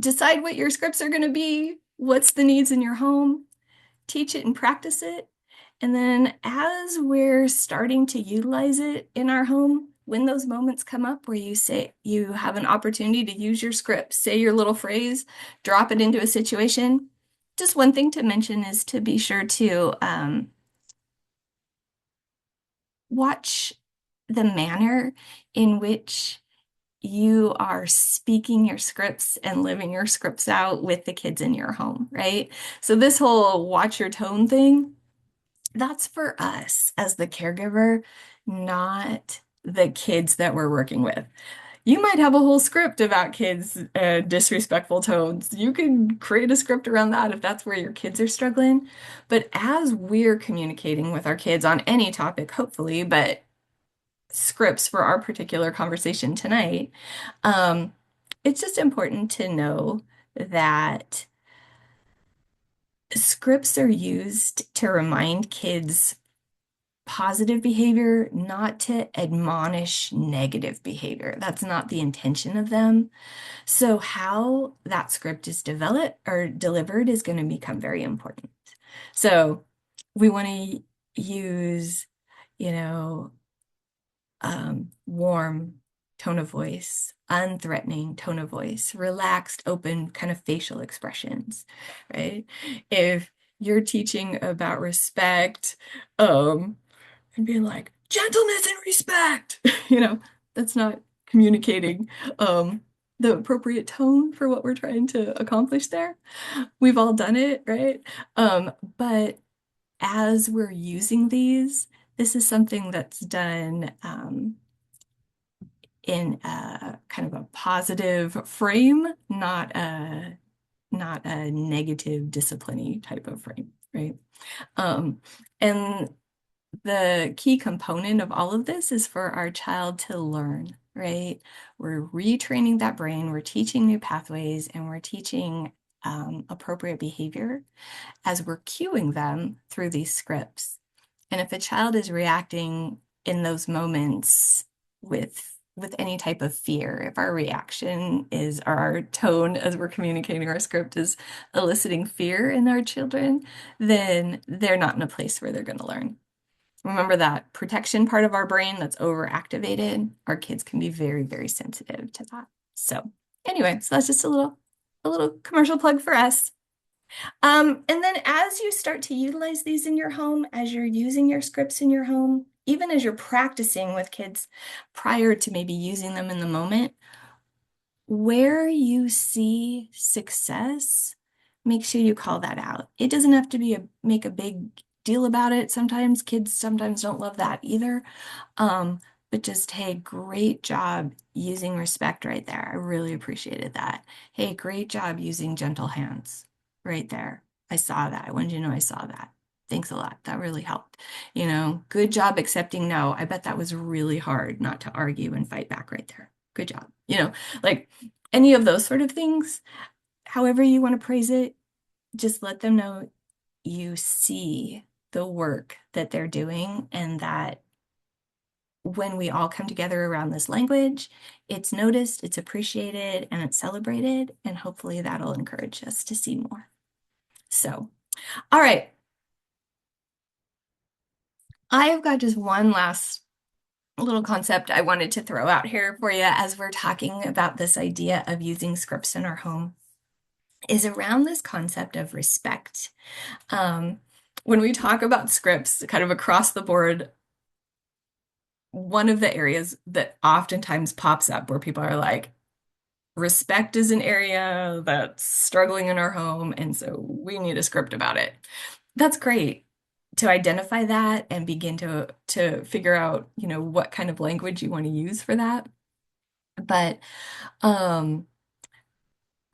Decide what your scripts are going to be. What's the needs in your home? Teach it and practice it. And then as we're starting to utilize it in our home, when those moments come up where you say you have an opportunity to use your script, say your little phrase, drop it into a situation. Just one thing to mention is to be sure to watch the manner in which you are speaking your scripts and living your scripts out with the kids in your home, right? So this whole watch your tone thing, that's for us as the caregiver, not the kids that we're working with. You might have a whole script about kids' disrespectful tones. You can create a script around that if that's where your kids are struggling. But as we're communicating with our kids on any topic, hopefully, but scripts for our particular conversation tonight, um, it's just important to know that scripts are used to remind kids positive behavior, not to admonish negative behavior. That's not the intention of them. So how that script is developed or delivered is going to become very important. So we want to use, you know, warm tone of voice, unthreatening tone of voice, relaxed, open kind of facial expressions, right? If you're teaching about respect, and being like, gentleness and respect, that's not communicating the appropriate tone for what we're trying to accomplish there. We've all done it, right? But as we're using these, this is something that's done in a kind of a positive frame, not a negative disciplining type of frame, right? And the key component of all of this is for our child to learn, right? We're retraining that brain, we're teaching new pathways, and we're teaching appropriate behavior as we're cueing them through these scripts. And if a child is reacting in those moments with any type of fear, if our reaction is, or our tone as we're communicating our script is eliciting fear in our children, then they're not in a place where they're going to learn. Remember that protection part of our brain that's overactivated. Our kids can be very, very sensitive to that. So anyway, so that's just a little commercial plug for us. And then as you start to utilize these in your home, as you're using your scripts in your home, even as you're practicing with kids prior to maybe using them in the moment, where you see success, make sure you call that out. It doesn't have to make a big deal about it. Sometimes kids sometimes don't love that either. But just, hey, great job using respect right there. I really appreciated that. Hey, great job using gentle hands right there. I saw that. I wanted you to know I saw that. Thanks a lot. That really helped. Good job accepting no. I bet that was really hard not to argue and fight back right there. Good job. Like any of those sort of things, however you want to praise it, just let them know you see the work that they're doing and that when we all come together around this language, it's noticed, it's appreciated, and it's celebrated, and hopefully that'll encourage us to see more. So, all right. I've got just one last little concept I wanted to throw out here for you as we're talking about this idea of using scripts in our home is around this concept of respect. Um, when we talk about scripts kind of across the board, one of the areas that oftentimes pops up where people are like, respect is an area that's struggling in our home, and so we need a script about it. That's great to identify that and begin to figure out, what kind of language you want to use for that. But um,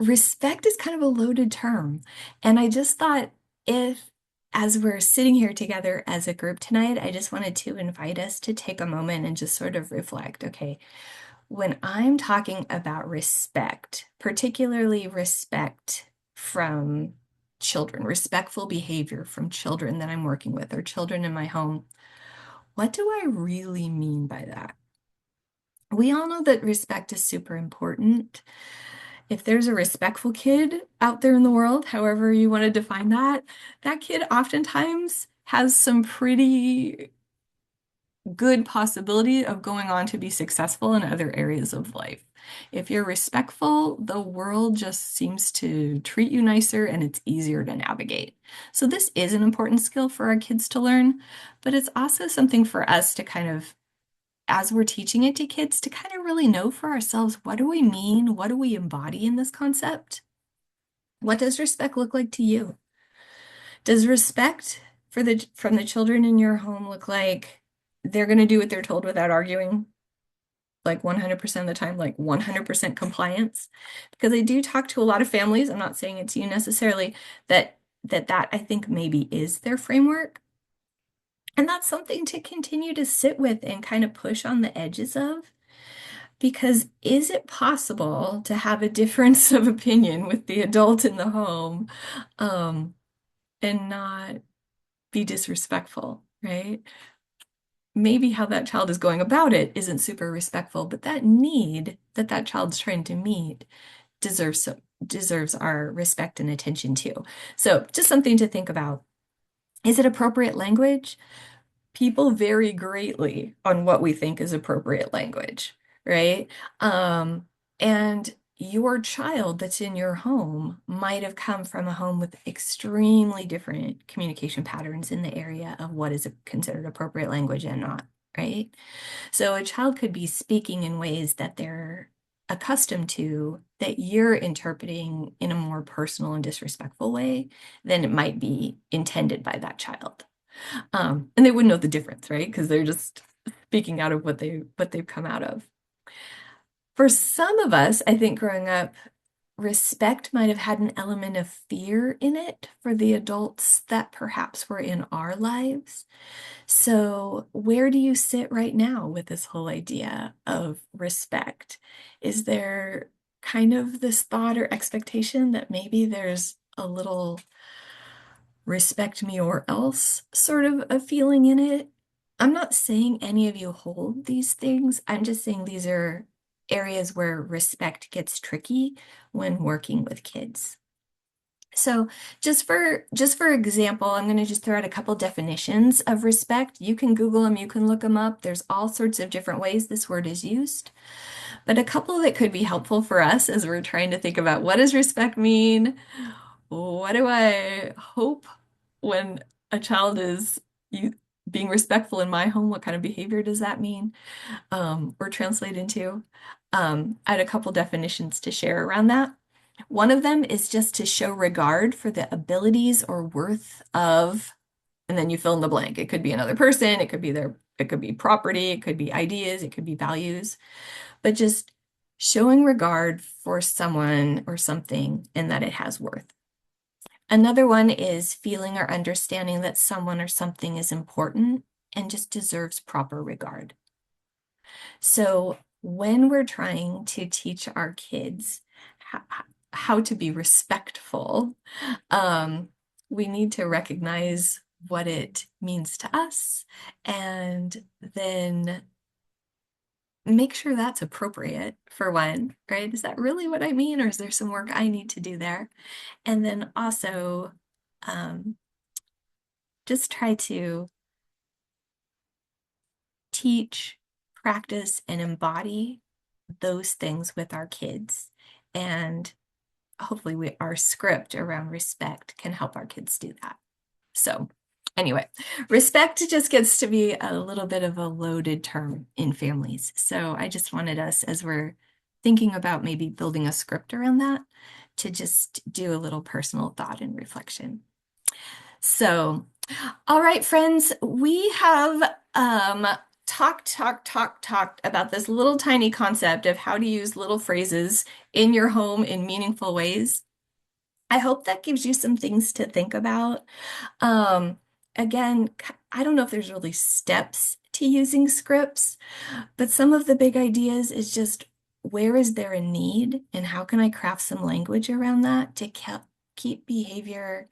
respect is kind of a loaded term. And I just thought if, as we're sitting here together as a group tonight, I just wanted to invite us to take a moment and just sort of reflect, okay, when I'm talking about respect, particularly respect from children, respectful behavior from children that I'm working with or children in my home, what do I really mean by that? We all know that respect is super important. If there's a respectful kid out there in the world, however you want to define that, that kid oftentimes has some pretty good possibility of going on to be successful in other areas of life. If you're respectful, the world just seems to treat you nicer and it's easier to navigate. So this is an important skill for our kids to learn, but it's also something for us to kind of, as we're teaching it to kids, to kind of really know for ourselves, what do we mean? What do we embody in this concept? What does respect look like to you? Does respect from the children in your home look like they're going to do what they're told without arguing? Like 100% of the time, like 100% compliance? Because I do talk to a lot of families, I'm not saying it's you necessarily, that I think maybe is their framework. And that's something to continue to sit with and kind of push on the edges of. Because is it possible to have a difference of opinion with the adult in the home, um, and not be disrespectful, right? Maybe how that child is going about it isn't super respectful, but that need that that child's trying to meet deserves deserves our respect and attention too. So just something to think about. Is it appropriate language? People vary greatly on what we think is appropriate language, right? Um, and your child that's in your home might have come from a home with extremely different communication patterns in the area of what is considered appropriate language and not, right? So a child could be speaking in ways that they're accustomed to that you're interpreting in a more personal and disrespectful way than it might be intended by that child. And they wouldn't know the difference, right? Because they're just speaking out of what they've come out of. For some of us, I think growing up, respect might have had an element of fear in it for the adults that perhaps were in our lives. So, where do you sit right now with this whole idea of respect? Is there kind of this thought or expectation that maybe there's a little respect me or else sort of a feeling in it? I'm not saying any of you hold these things. I'm just saying these are areas where respect gets tricky when working with kids. So just for example, I'm going to just throw out a couple definitions of respect. You can Google them, you can look them up. There's all sorts of different ways this word is used. But a couple that could be helpful for us as we're trying to think about what does respect mean? What do I hope when a child is being respectful in my home? What kind of behavior does that mean, or translate into? I had a couple definitions to share around that. One of them is just to show regard for the abilities or worth of, and then you fill in the blank. It could be another person, it could be property, it could be ideas, it could be values, but just showing regard for someone or something and that it has worth. Another one is feeling or understanding that someone or something is important and just deserves proper regard. So when we're trying to teach our kids how to be respectful, we need to recognize what it means to us and then make sure that's appropriate for one, right? Is that really what I mean, or is there some work I need to do there? And then also um, just try to teach, practice, and embody those things with our kids. And hopefully our script around respect can help our kids do that. So Anyway, respect just gets to be a little bit of a loaded term in families. So I just wanted us, as we're thinking about maybe building a script around that, to just do a little personal thought and reflection. So, all right, friends, we have talked about this little tiny concept of how to use little phrases in your home in meaningful ways. I hope that gives you some things to think about. Um, Again, I don't know if there's really steps to using scripts, but some of the big ideas is just where is there a need and how can I craft some language around that to keep behavior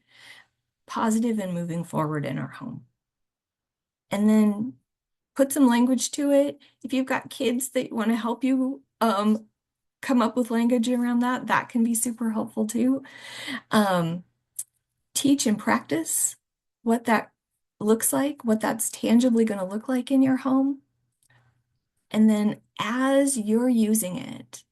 positive and moving forward in our home. And then put some language to it. If you've got kids that want to help you come up with language around that, that can be super helpful too. Um, Teach and practice what that looks like, what that's tangibly going to look like in your home. And then as you're using it,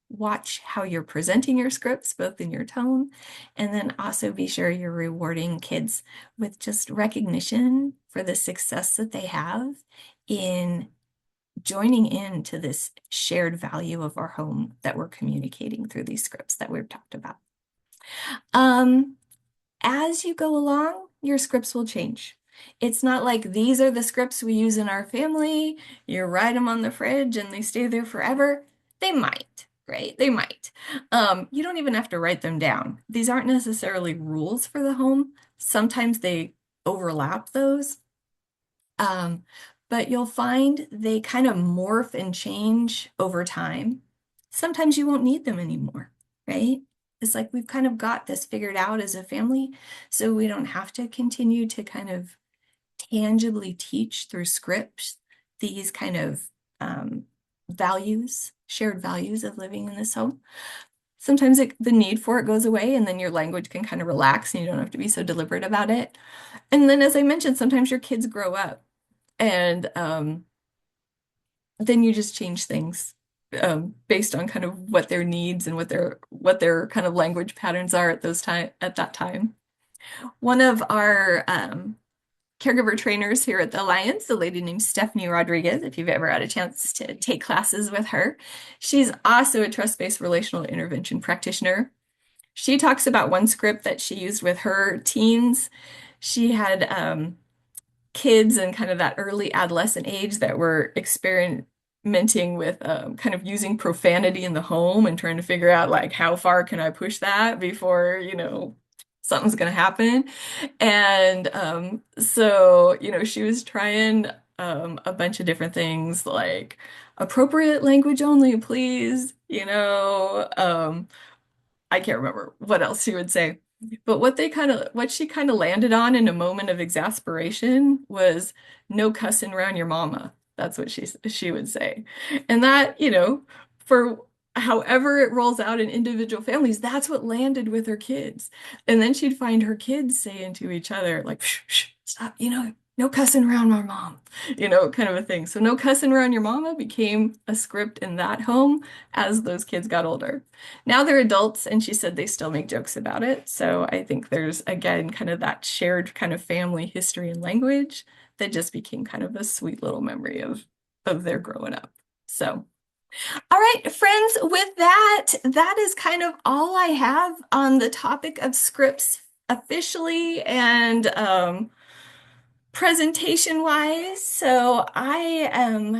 watch how you're presenting your scripts, both in your tone, and then also be sure you're rewarding kids with just recognition for the success that they have in joining into this shared value of our home that we're communicating through these scripts that we've talked about. As you go along, your scripts will change. It's not like these are the scripts we use in our family. You write them on the fridge and they stay there forever. They might, right? They might. You don't even have to write them down. These aren't necessarily rules for the home. Sometimes they overlap those. Um, but you'll find they kind of morph and change over time. Sometimes you won't need them anymore, right? It's like we've kind of got this figured out as a family, so we don't have to continue to kind of tangibly teach through scripts these kind of values, shared values of living in this home. Sometimes the need for it goes away, and then your language can kind of relax and you don't have to be so deliberate about it. And then, as I mentioned, sometimes your kids grow up and then you just change things based on kind of what their needs and what their kind of language patterns are at that time. One of our caregiver trainers here at the Alliance, a lady named Stephanie Rodriguez, if you've ever had a chance to take classes with her, she's also a trust-based relational intervention practitioner. She talks about one script that she used with her teens. She had kids in kind of that early adolescent age that were experimenting with kind of using profanity in the home and trying to figure out like how far can I push that before, something's going to happen. And so, she was trying a bunch of different things like appropriate language only, please, I can't remember what else she would say. But what she kind of landed on in a moment of exasperation was no cussing around your mama. That's what she would say. And that, for however it rolls out in individual families, that's what landed with her kids. And then she'd find her kids saying to each other, like, shh, shh, stop, no cussing around my mom, kind of a thing. So no cussing around your mama became a script in that home as those kids got older. Now they're adults, and she said they still make jokes about it. So I think there's, again, kind of that shared kind of family history and language that just became kind of a sweet little memory of their growing up. So, all right, friends, with that, that is kind of all I have on the topic of scripts officially and presentation wise. So I am